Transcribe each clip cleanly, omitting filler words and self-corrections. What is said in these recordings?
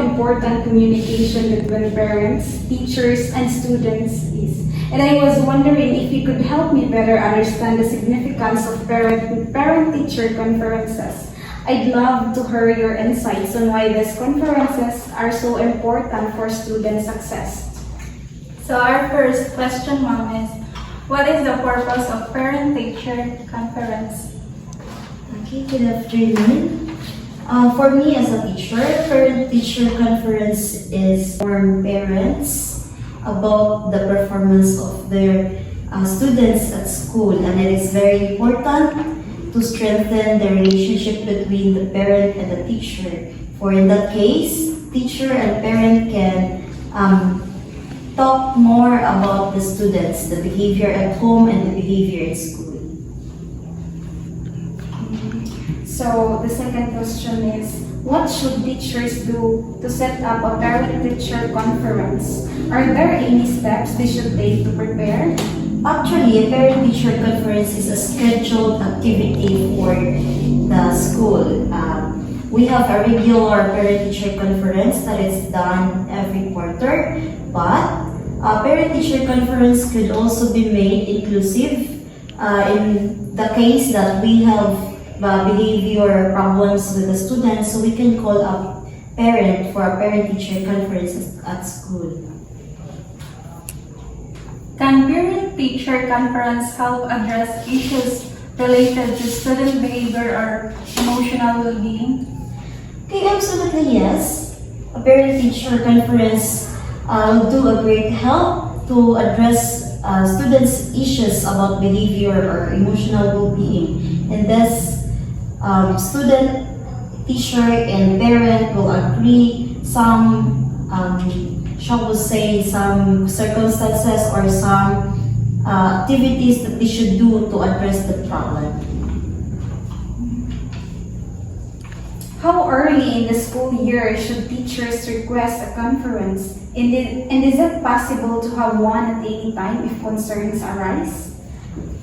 important communication between parents, teachers, and students is. And I was wondering if you could help me better understand the significance of parent-teacher conferences. I'd love to hear your insights on why these conferences are so important for student success. So our first question, Mom, is what is the purpose of parent-teacher conference? Okay, good afternoon. For me as a teacher, parent-teacher conference is for parents about the performance of their students at school, and it is very important to strengthen the relationship between the parent and the teacher. For in that case, teacher and parent can talk more about the students, the behavior at home and the behavior at school. So the second question is, what should teachers do to set up a parent-teacher conference? Are there any steps they should take to prepare? Actually, a parent-teacher conference is a scheduled activity for the school. We have a regular parent-teacher conference that is done every quarter, but a parent-teacher conference could also be made inclusive in the case that we have behavior problems with the students, so we can call up parent for a parent-teacher conference at school. Can parent-teacher conference help address issues related to student behavior or emotional well-being? Okay, absolutely yes. A parent-teacher conference will do a great help to address students' issues about behavior or emotional well-being. And thus, student, teacher, and parent will agree some, shall we say, some circumstances or some activities that they should do to address the problem. How early in the school year should teachers request a conference? And is it possible to have one at any time if concerns arise?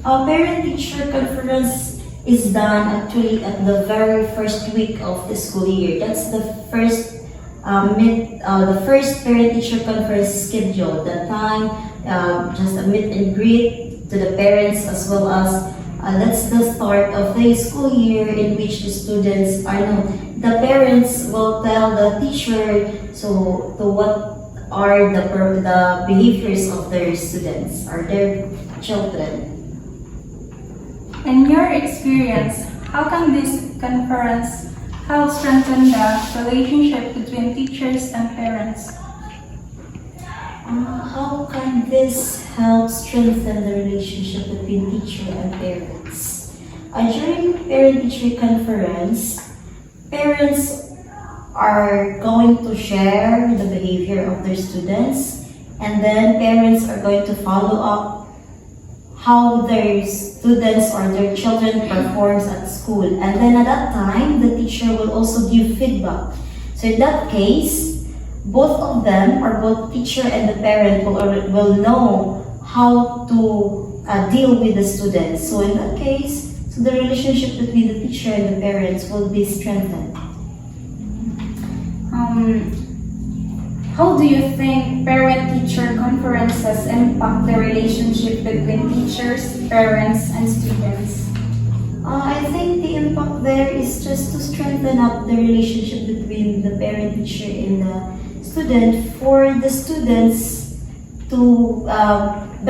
A parent-teacher conference is done actually at the very first week of the school year. That's the first parent-teacher conference schedule. The time, just a meet and greet to the parents, as well as that's the start of the school year in which the students the parents will tell the teacher what are the behaviors of their students or their children. In your experience, how can this conference help strengthen the relationship between teachers and parents? How can this help strengthen the relationship between teacher and parents? During parent-teacher conference, parents are going to share the behavior of their students, and then parents are going to follow up how their students or their children performs at school. And then at that time, the teacher will also give feedback. So in that case, both of them, or both teacher and the parent, will know how to deal with the students. So in that case, the relationship between the teacher and the parents will be strengthened. How do you think parent-teacher conferences impact the relationship between teachers, parents, and students? I think the impact there is just to strengthen up the relationship between the parent, teacher, and the student, for the students to have a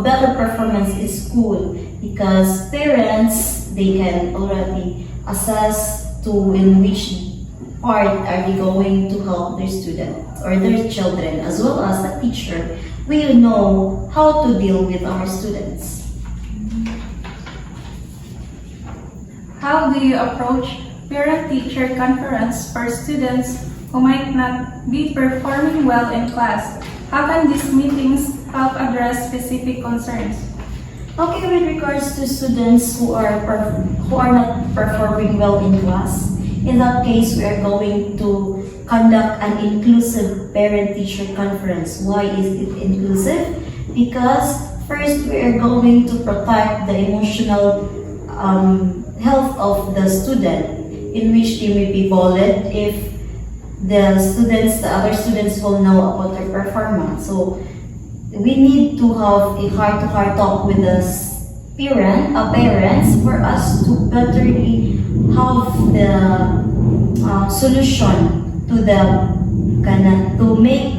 better performance in school, because parents, they can already assess in which part are they going to help their student or their children, as well as the teacher will know how to deal with our students. How do you approach parent-teacher conference for students who might not be performing well in class? How can these meetings help address specific concerns? Okay, with regards to students who are not performing well in class, in that case, we are going to conduct an inclusive parent-teacher conference. Why is it inclusive? Because first, we are going to protect the emotional health of the student, in which they may be bullied if the other students will know about their performance. So we need to have a heart-to-heart talk with the parents for us to betterly have the solution to to make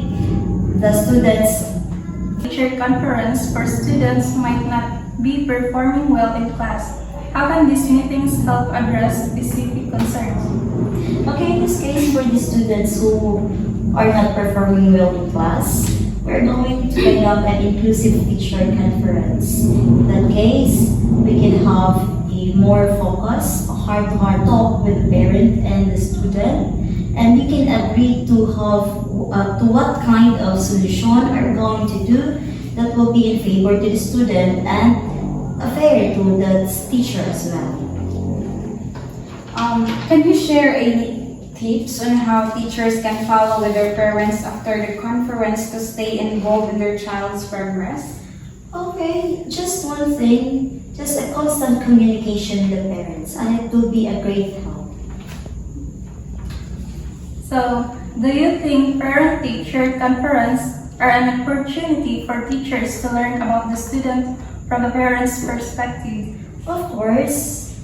the students. Teacher conference for students who might not be performing well in class. How can these meetings help address specific concerns? Okay, in this case, for the students who are not performing well in class, we're going to bring up an inclusive teacher conference. In that case, we can have a more focus, a heart-to-heart talk with the parent and the student, and we can agree to have to what kind of solution are going to do that will be in favor to the student and fair to the teacher as well. Can you share any tips on how teachers can follow with their parents after the conference to stay involved in their child's progress? Okay, just one thing, just a constant communication with the parents, and it will be a great help. So, do you think parent-teacher conference are an opportunity for teachers to learn about the student from the parent's perspective? Of course,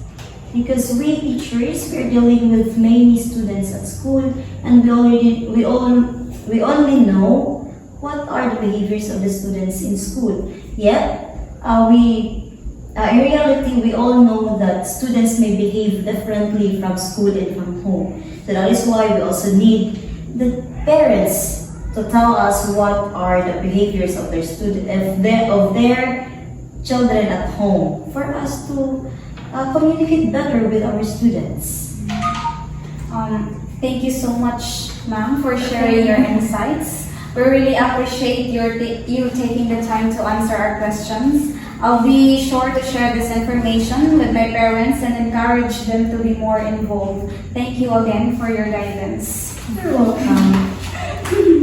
because we teachers, we're dealing with many students at school, and we only know what are the behaviors of the students in school. Yet, in reality, we all know that students may behave differently from school and from home. So that is why we also need the parents to tell us what are the behaviors of their of their children at home, for us to communicate better with our students. Thank you so much, ma'am, for sharing your insights. We really appreciate you taking the time to answer our questions. I'll be sure to share this information with my parents and encourage them to be more involved. Thank you again for your guidance. You're welcome.